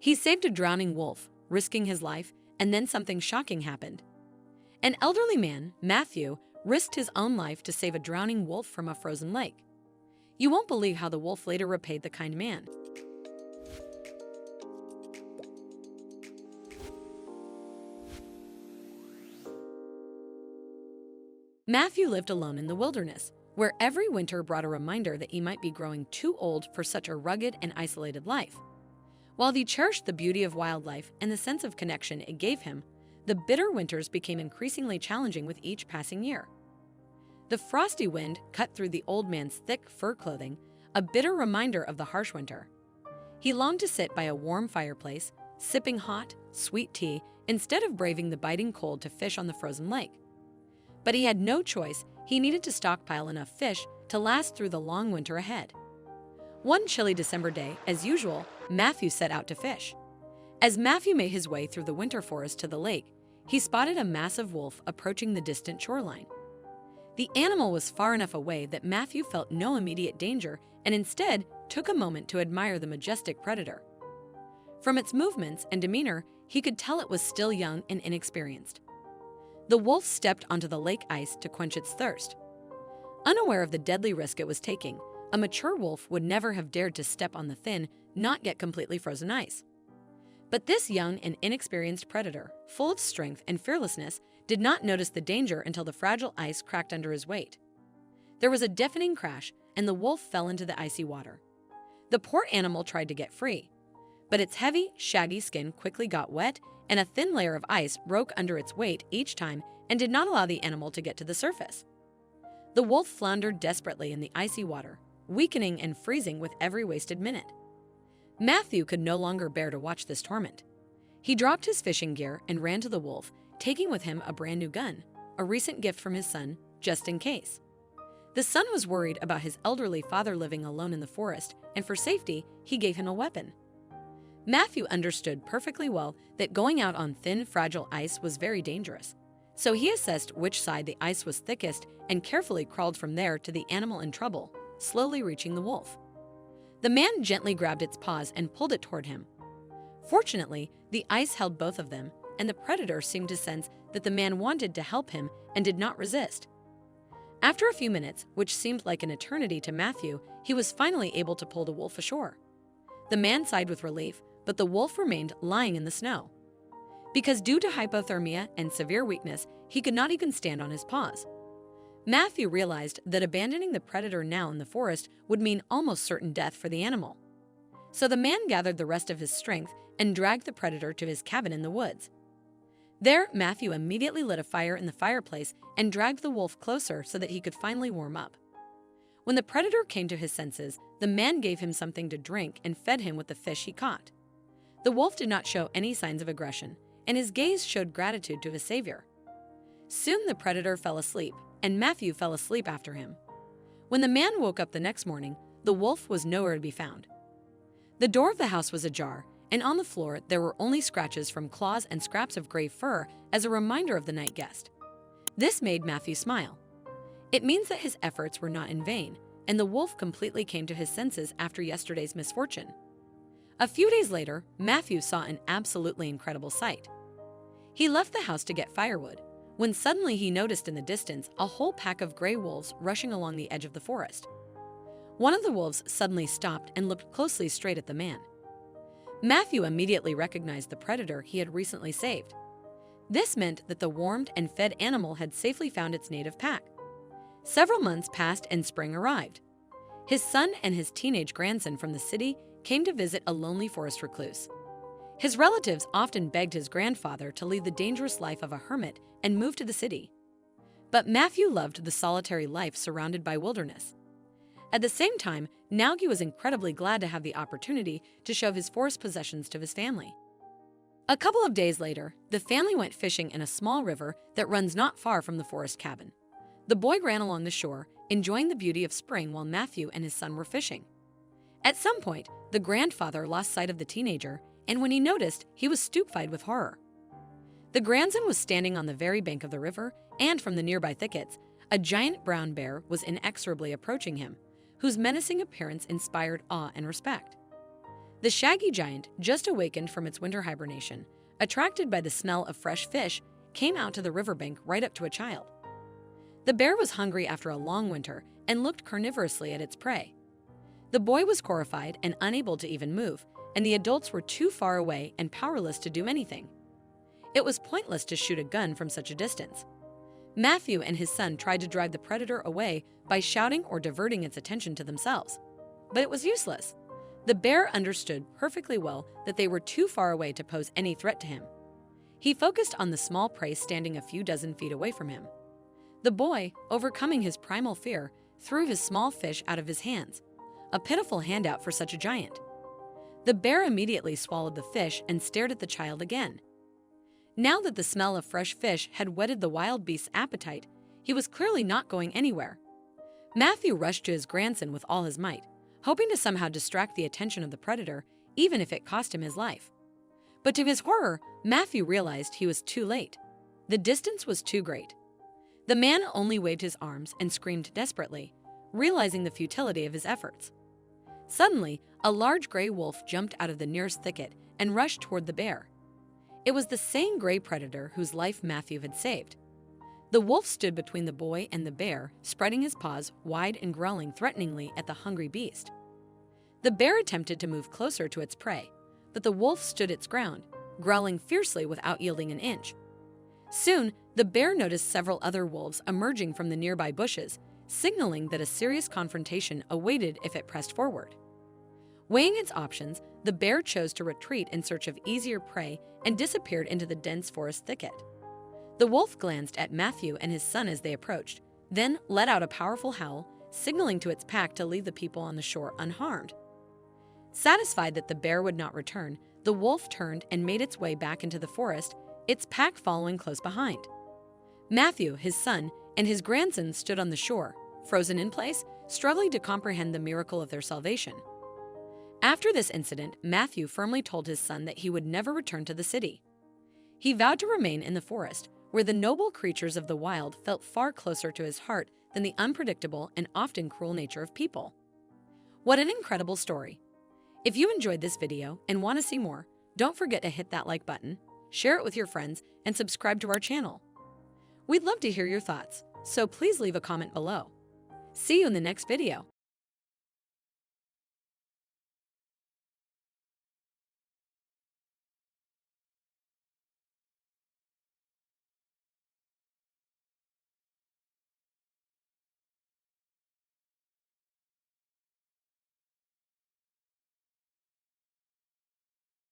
He saved a drowning wolf, risking his life, and then something shocking happened. An elderly man, Matthew, risked his own life to save a drowning wolf from a frozen lake. You won't believe how the wolf later repaid the kind man. Matthew lived alone in the wilderness, where every winter brought a reminder that he might be growing too old for such a rugged and isolated life. While he cherished the beauty of wildlife and the sense of connection it gave him, the bitter winters became increasingly challenging with each passing year. The frosty wind cut through the old man's thick fur clothing, a bitter reminder of the harsh winter. He longed to sit by a warm fireplace, sipping hot, sweet tea, instead of braving the biting cold to fish on the frozen lake. But he had no choice. He needed to stockpile enough fish to last through the long winter ahead. One chilly December day, as usual, Matthew set out to fish. As Matthew made his way through the winter forest to the lake, he spotted a massive wolf approaching the distant shoreline. The animal was far enough away that Matthew felt no immediate danger and instead took a moment to admire the majestic predator. From its movements and demeanor, he could tell it was still young and inexperienced. The wolf stepped onto the lake ice to quench its thirst. Unaware of the deadly risk it was taking, a mature wolf would never have dared to step on the thin, not yet completely frozen ice. But this young and inexperienced predator, full of strength and fearlessness, did not notice the danger until the fragile ice cracked under his weight. There was a deafening crash, and the wolf fell into the icy water. The poor animal tried to get free, but its heavy, shaggy skin quickly got wet, and a thin layer of ice broke under its weight each time and did not allow the animal to get to the surface. The wolf floundered desperately in the icy water, weakening and freezing with every wasted minute. Matthew could no longer bear to watch this torment. He dropped his fishing gear and ran to the wolf, taking with him a brand new gun, a recent gift from his son, just in case. The son was worried about his elderly father living alone in the forest, and for safety, he gave him a weapon. Matthew understood perfectly well that going out on thin, fragile ice was very dangerous, so he assessed which side the ice was thickest and carefully crawled from there to the animal in trouble, slowly reaching the wolf. The man gently grabbed its paws and pulled it toward him. Fortunately, the ice held both of them, and the predator seemed to sense that the man wanted to help him and did not resist. After a few minutes, which seemed like an eternity to Matthew, he was finally able to pull the wolf ashore. The man sighed with relief, but the wolf remained lying in the snow. Because due to hypothermia and severe weakness, he could not even stand on his paws. Matthew realized that abandoning the predator now in the forest would mean almost certain death for the animal. So the man gathered the rest of his strength and dragged the predator to his cabin in the woods. There, Matthew immediately lit a fire in the fireplace and dragged the wolf closer so that he could finally warm up. When the predator came to his senses, the man gave him something to drink and fed him with the fish he caught. The wolf did not show any signs of aggression, and his gaze showed gratitude to his savior. Soon the predator fell asleep, and Matthew fell asleep after him. When the man woke up the next morning, the wolf was nowhere to be found. The door of the house was ajar, and on the floor there were only scratches from claws and scraps of gray fur as a reminder of the night guest. This made Matthew smile. It means that his efforts were not in vain, and the wolf completely came to his senses after yesterday's misfortune. A few days later, Matthew saw an absolutely incredible sight. He left the house to get firewood, when suddenly he noticed in the distance a whole pack of gray wolves rushing along the edge of the forest. One of the wolves suddenly stopped and looked closely straight at the man. Matthew immediately recognized the predator he had recently saved. This meant that the warmed and fed animal had safely found its native pack. Several months passed and spring arrived. His son and his teenage grandson from the city came to visit a lonely forest recluse. His relatives often begged his grandfather to lead the dangerous life of a hermit and move to the city. But Matthew loved the solitary life surrounded by wilderness. At the same time, Naugi was incredibly glad to have the opportunity to show his forest possessions to his family. A couple of days later, the family went fishing in a small river that runs not far from the forest cabin. The boy ran along the shore, enjoying the beauty of spring while Matthew and his son were fishing. At some point, the grandfather lost sight of the teenager, and when he noticed, he was stupefied with horror. The grandson was standing on the very bank of the river, and from the nearby thickets, a giant brown bear was inexorably approaching him, whose menacing appearance inspired awe and respect. The shaggy giant, just awakened from its winter hibernation, attracted by the smell of fresh fish, came out to the riverbank right up to a child. The bear was hungry after a long winter and looked carnivorously at its prey. The boy was horrified and unable to even move, and the adults were too far away and powerless to do anything. It was pointless to shoot a gun from such a distance. Matthew and his son tried to drive the predator away by shouting or diverting its attention to themselves. But it was useless. The bear understood perfectly well that they were too far away to pose any threat to him. He focused on the small prey standing a few dozen feet away from him. The boy, overcoming his primal fear, threw his small fish out of his hands, a pitiful handout for such a giant. The bear immediately swallowed the fish and stared at the child again. Now that the smell of fresh fish had whetted the wild beast's appetite, he was clearly not going anywhere. Matthew rushed to his grandson with all his might, hoping to somehow distract the attention of the predator, even if it cost him his life. But to his horror, Matthew realized he was too late. The distance was too great. The man only waved his arms and screamed desperately, realizing the futility of his efforts. Suddenly, a large gray wolf jumped out of the nearest thicket and rushed toward the bear. It was the same gray predator whose life Matthew had saved. The wolf stood between the boy and the bear, spreading his paws wide and growling threateningly at the hungry beast. The bear attempted to move closer to its prey, but the wolf stood its ground, growling fiercely without yielding an inch. Soon, the bear noticed several other wolves emerging from the nearby bushes, signaling that a serious confrontation awaited if it pressed forward. Weighing its options, the bear chose to retreat in search of easier prey and disappeared into the dense forest thicket. The wolf glanced at Matthew and his son as they approached, then let out a powerful howl, signaling to its pack to leave the people on the shore unharmed. Satisfied that the bear would not return, the wolf turned and made its way back into the forest, its pack following close behind. Matthew, his son, and his grandson stood on the shore, frozen in place, struggling to comprehend the miracle of their salvation. After this incident, Matthew firmly told his son that he would never return to the city. He vowed to remain in the forest, where the noble creatures of the wild felt far closer to his heart than the unpredictable and often cruel nature of people. What an incredible story! If you enjoyed this video and want to see more, don't forget to hit that like button, share it with your friends, and subscribe to our channel. We'd love to hear your thoughts, so please leave a comment below. See you in the next video.